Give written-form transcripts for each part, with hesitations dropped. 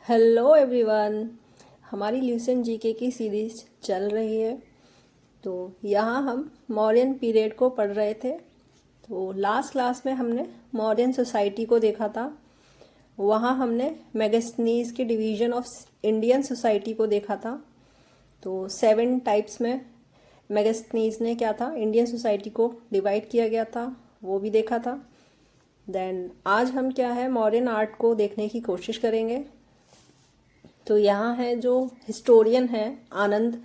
Hello everyone. हमारी Lucent GK की series चल रही है। तो यहाँ हम मौर्यन पीरियड को पढ़ रहे थे। तो लास्ट क्लास में हमने मौर्यन सोसाइटी को देखा था। वहाँ हमने मेगास्थनीज के डिवीजन ऑफ इंडियन सोसाइटी को देखा था। तो 7 टाइप्स में मेगास्थनीज ने क्या था, इंडियन सोसाइटी को डिवाइड किया गया था, वो भी देखा था। देन आज हम क्या है, मॉडर्न आर्ट को देखने की कोशिश करेंगे। तो यहाँ है जो हिस्टोरियन है आनंद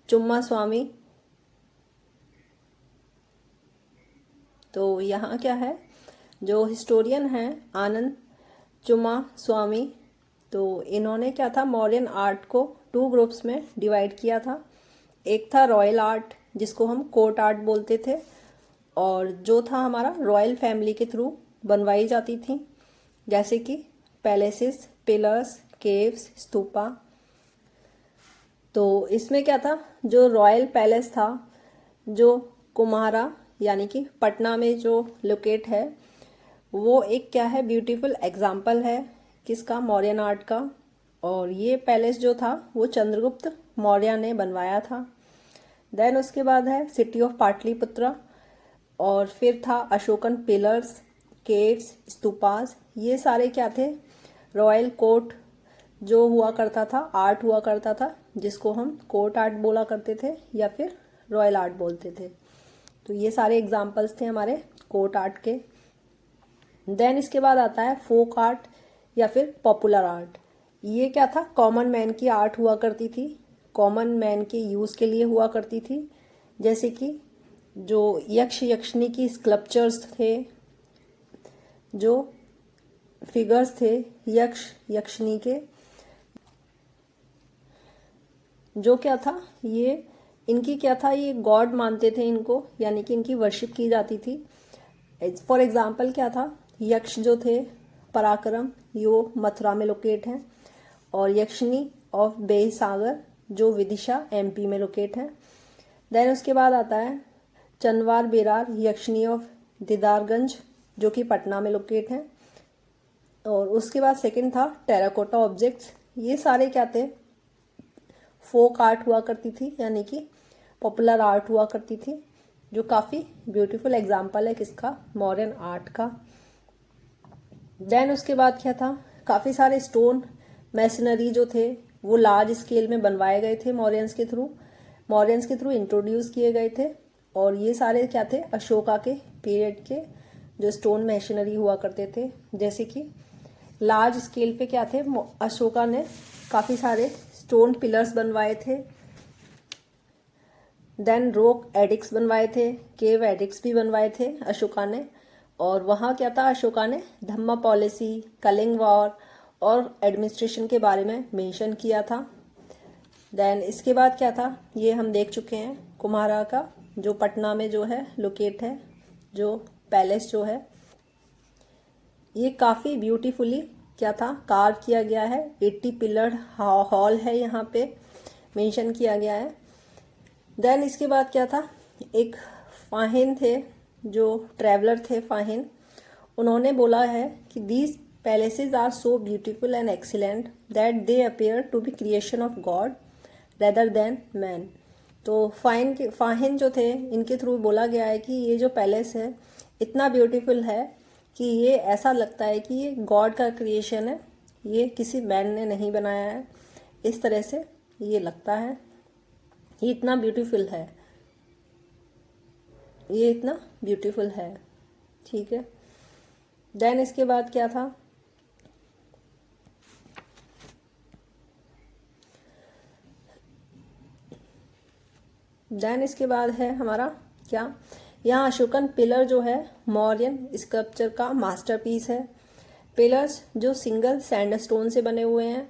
चुम्मा स्वामी। तो यहाँ क्या है, जो हिस्टोरियन है आनंद चुम्मा स्वामी, तो इन्होंने क्या था, मॉडर्न आर्ट को 2 ग्रुप्स में डिवाइड किया था। एक था रॉयल आर्ट, जिसको हम कोर्ट आर्ट बोलते थे, और जो था हमारा रॉयल फैमिली के थ्रू बनवाई जाती थी, जैसे कि पैलेसेस, पिलर्स, केव्स, स्तूपा। तो इसमें क्या था, जो रॉयल पैलेस था, जो कुम्हारा यानी कि पटना में जो लोकेट है, वो एक क्या है, ब्यूटीफुल एग्जाम्पल है किसका, मौर्यन आर्ट का। और ये पैलेस जो था वो चंद्रगुप्त मौर्य ने बनवाया था। देन उसके बाद है सिटी ऑफ पाटलिपुत्रा, और फिर था अशोकन पिलर्स, केव्स, स्तूपास। ये सारे क्या थे, रॉयल कोर्ट जो हुआ करता था, आर्ट हुआ करता था, जिसको हम कोर्ट आर्ट बोला करते थे या फिर रॉयल आर्ट बोलते थे। तो ये सारे एग्जाम्पल्स थे हमारे कोर्ट आर्ट के। देन इसके बाद आता है फोक आर्ट या फिर पॉपुलर आर्ट। ये क्या था, कॉमन मैन की आर्ट हुआ करती थी, कॉमन मैन के यूज़ के लिए हुआ करती थी। जैसे कि जो यक्ष यक्षिणी की स्कल्पचर्स थे, जो फिगर्स थे यक्ष यक्षिणी के, जो क्या था, ये इनकी क्या था, ये गॉड मानते थे इनको, यानी कि इनकी वर्शिप की जाती थी। फॉर एग्जाम्पल क्या था, यक्ष जो थे पराक्रम, यो मथुरा में लोकेट हैं, और यक्षिणी ऑफ बेय सागर जो विदिशा एमपी में लोकेट है। देन उसके बाद आता है चंदवार बेरार यक्षिणी ऑफ दीदारगंज जो कि पटना में लोकेट है। और उसके बाद सेकंड था टेराकोटा ऑब्जेक्ट्स। ये सारे क्या थे, फोक आर्ट हुआ करती थी, यानी कि पॉपुलर आर्ट हुआ करती थी, जो काफ़ी ब्यूटीफुल एग्जाम्पल है किसका, मॉडर्न आर्ट का। देन उसके बाद क्या था, काफ़ी सारे स्टोन मैसनरी जो थे वो लार्ज स्केल में बनवाए गए थे मौर्यंस के थ्रू इंट्रोड्यूस किए गए थे। और ये सारे क्या थे, अशोका के पीरियड के जो स्टोन मैशनरी हुआ करते थे। जैसे कि लार्ज स्केल पे क्या थे, अशोका ने काफ़ी सारे स्टोन पिलर्स बनवाए थे। देन रॉक एडिक्स बनवाए थे, केव एडिक्स भी बनवाए थे अशोका ने। और वहाँ क्या था, अशोका ने धम्मा पॉलिसी, कलिंग वॉर और एडमिनिस्ट्रेशन के बारे में मेंशन किया था। देन इसके बाद क्या था, ये हम देख चुके हैं कुम्हारा का, जो पटना में जो है लोकेट है, जो पैलेस जो है, ये काफ़ी ब्यूटीफुली क्या था, कार्व किया गया है। 80 पिलर हॉल है यहाँ पे मेंशन किया गया है। देन इसके बाद क्या था, एक फाहिन थे, जो ट्रैवलर थे फाहिन, उन्होंने बोला है कि these palaces are so beautiful and excellent that they appear to be creation of God rather than man. तो फाहिन जो थे, इनके थ्रू बोला गया है कि ये जो पैलेस है इतना ब्यूटीफुल है कि ये ऐसा लगता है कि ये गॉड का क्रिएशन है, ये किसी मैन ने नहीं बनाया है। इस तरह से ये लगता है, ये इतना ब्यूटीफुल है, ये इतना ब्यूटीफुल है। ठीक है। देन इसके बाद क्या था, देन इसके बाद है हमारा क्या, यहाँ अशोकन पिलर जो है मौर्यन स्कल्पचर का मास्टरपीस है। पिलर्स जो सिंगल सैंडस्टोन से बने हुए हैं,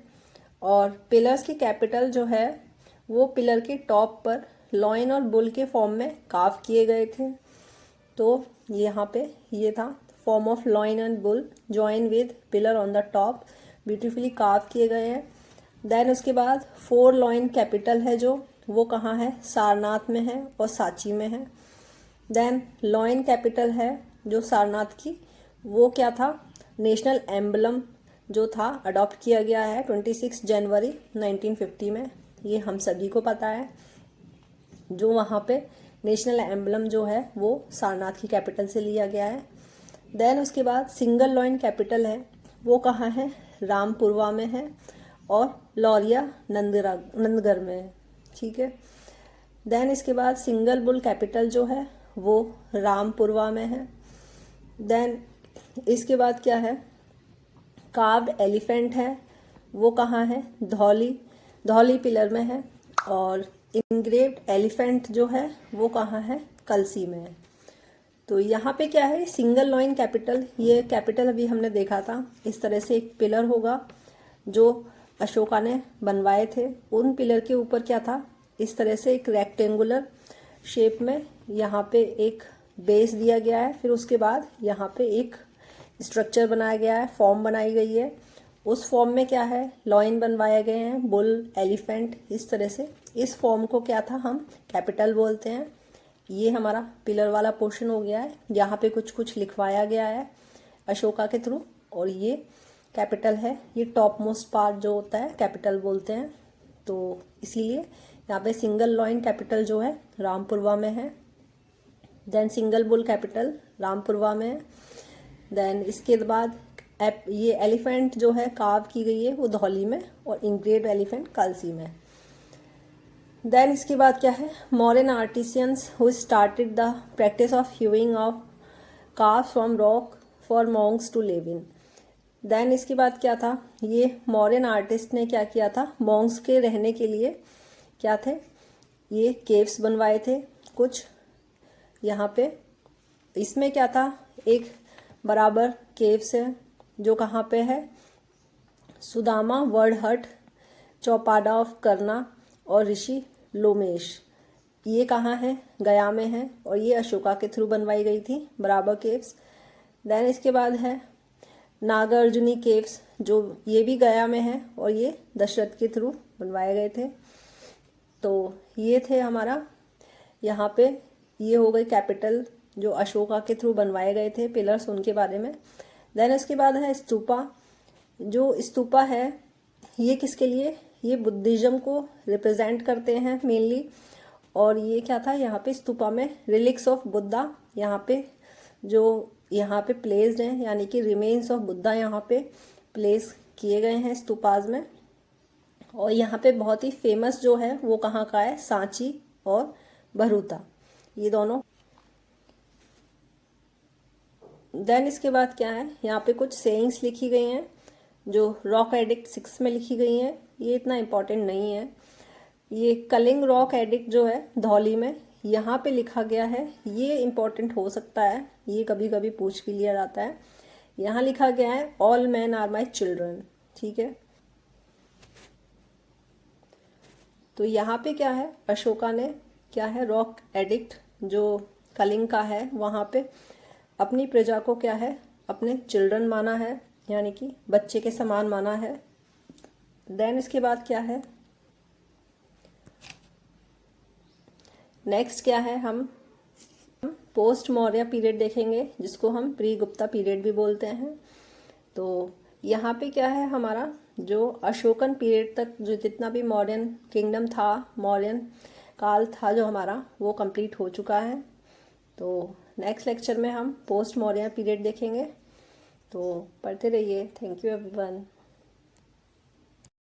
और पिलर्स की कैपिटल जो है वो पिलर के टॉप पर लॉइन और बुल के फॉर्म में कार्व किए गए थे। तो यहाँ पे ये था form of lion and bull join with pillar on the top, beautifully carve किए गए हैं। देन उसके बाद 4 लॉइन कैपिटल है, जो वो कहाँ है, सारनाथ में है और सांची में है। देन लॉइन कैपिटल है जो सारनाथ की, वो क्या था, नेशनल एम्बलम जो था अडॉप्ट किया गया है 26 जनवरी 1950 में, ये हम सभी को पता है। जो वहाँ पे नेशनल एम्बलम जो है वो सारनाथ की कैपिटल से लिया गया है। देन उसके बाद सिंगल लॉइन कैपिटल है, वो कहाँ है, रामपुरवा में है और लौरिया नंदगढ़ में है, ठीक है। देन इसके बाद सिंगल बुल कैपिटल जो है वो रामपुरवा में है। देन इसके बाद क्या है, कार्व्ड एलिफेंट है, वो कहाँ है, धौली पिलर में है। और इंग्रेव्ड एलिफेंट जो है वो कहाँ है, कलसी में है। तो यहाँ पे क्या है, सिंगल लॉइन कैपिटल, ये कैपिटल अभी हमने देखा था, इस तरह से एक पिलर होगा जो अशोका ने बनवाए थे। उन पिलर के ऊपर क्या था, इस तरह से एक रेक्टेंगुलर शेप में यहाँ पे एक बेस दिया गया है। फिर उसके बाद यहाँ पे एक स्ट्रक्चर बनाया गया है, फॉर्म बनाई गई है। उस फॉर्म में क्या है, लॉइन बनवाए गए हैं, बुल, एलिफेंट, इस तरह से। इस फॉर्म को क्या था, हम कैपिटल बोलते हैं। ये हमारा पिलर वाला पोर्शन हो गया है, यहाँ पे कुछ कुछ लिखवाया गया है अशोका के थ्रू, और ये कैपिटल है। ये टॉप मोस्ट पार्ट जो होता है कैपिटल बोलते हैं। तो इसीलिए यहाँ पे सिंगल लॉइन कैपिटल जो है रामपुरवा में है। Then single bull capital Rampurva में है। देन इसके बाद ये एलिफेंट जो है कार्व की गई है वो धौली में, और इंग्रेव्ड एलिफेंट कलसी में। देन इसके बाद क्या है, modern artisans who started the practice of hewing of carve from rock for monks to live in. Then इसके बाद क्या था, ये मॉडर्न आर्टिस्ट ने क्या किया था, मॉन्क्स के रहने के लिए क्या थे, ये केव्स बनवाए थे कुछ यहाँ पे। इसमें क्या था, एक बराबर केव्स है जो कहाँ पे है, सुदामा, वर्ड हट, चौपाड़ा ऑफ करना और ऋषि लोमेश, ये कहाँ है, गया में है। और ये अशोका के थ्रू बनवाई गई थी बराबर केव्स। देन इसके बाद है नागार्जुनी केव्स, जो ये भी गया में है, और ये दशरथ के थ्रू बनवाए गए थे। तो ये थे हमारा यहाँ पे, ये हो गई कैपिटल जो अशोका के थ्रू बनवाए गए थे, पिलर्स उनके बारे में। देन इसके बाद है स्तूपा। जो स्तूपा है ये किसके लिए, ये बुद्धिज्म को रिप्रेजेंट करते हैं मेनली। और ये क्या था, यहाँ पे स्तूपा में रिलिक्स ऑफ बुद्धा यहाँ पे जो यहाँ पे प्लेस्ड हैं, यानी कि रिमेन्स ऑफ बुद्धा यहाँ पे प्लेस किए गए हैं स्तूपाज में। और यहाँ पे बहुत ही फेमस जो है वो कहाँ का है, सांची और भरूता, ये दोनों। देन इसके बाद क्या है, यहाँ पे कुछ सेइंग्स लिखी गई हैं जो रॉक एडिक्ट 6 में लिखी गई हैं। ये इतना इम्पोर्टेंट नहीं है। ये कलिंग रॉक एडिक्ट जो है धौली में, यहाँ पे लिखा गया है, ये इम्पोर्टेंट हो सकता है, ये कभी कभी पूछ भी लिया जाता है। यहाँ लिखा गया है all man are my children, ठीक है। तो यहाँ पे क्या है, अशोका ने क्या है, रॉक एडिक्ट जो कलिंग का है वहाँ पे अपनी प्रजा को क्या है, अपने चिल्ड्रन माना है, यानी कि बच्चे के समान माना है। देन इसके बाद क्या है, नेक्स्ट क्या है, हम पोस्ट मौर्य पीरियड देखेंगे, जिसको हम प्री गुप्ता पीरियड भी बोलते हैं। तो यहाँ पे क्या है, हमारा जो अशोकन पीरियड तक जो जितना भी मौर्यन किंगडम था, मौर्यन काल था जो हमारा, वो कंप्लीट हो चुका है। तो नेक्स्ट लेक्चर में हम पोस्ट मौर्य पीरियड देखेंगे। तो पढ़ते रहिए। Thank you everyone.